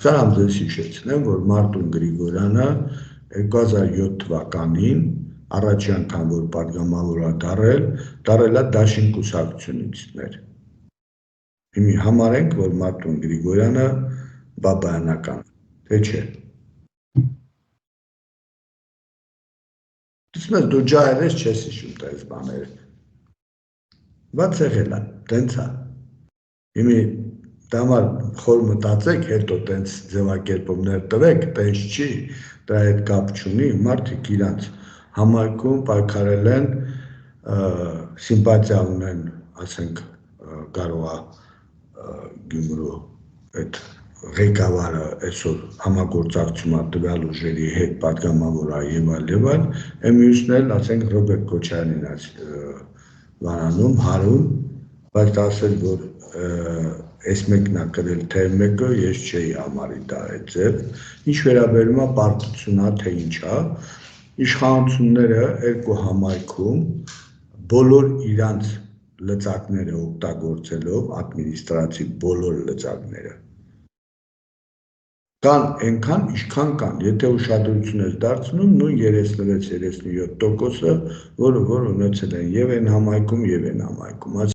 Սարամ ձեզ հիշեցնեմ, որ Մարտուն Գրիգորյանը 2007 թվականին առաջի անգամ որ պատգամավոր է դարել է Դաշին կուսակցությունից։ Հիմի համարենք, որ Մարտուն Գրիգորյանը բաբայանական, թե չէ։ Դիսմես դու ջահել ես չես հիշում տես բաները։ Բայց եղել է, տենց է։ Հիմի դամար խոր մտածեք, հետո տենց ձևակերպումներ տվեք, տենց չի, դա հետ կապ չունի, մարդիկ իրանց համայնքում պայքարել են, սիմպատիա ունեն, ասենք, կարող է Գյումրու այդ ղեկավարը այսօր համագործակցում է տվյալ ուժերի հետ պատգամավոր է եւ այլ, մյուսն էլ, ասենք, Ռոբերտ Քոչարյանին վարանում, հարում, բայց ասել, որ այս մեկն է կրել թե մեկը, ես չէի համարի դա այդ ձև, ինչ վերաբերում է պարտությունա, թե ինչ է, իշխանությունները երկու համայնքում բոլոր իրանց լծակները օգտագործելով, ադմինիստրացիվ բոլոր լծակները, կան այնքան, ինչքան կան, եթե ուշադրություն ես դարձնում, նույն 36-37%-ը, որ ունեցել են եւ այն համայնքում, եւ այն համայնքում,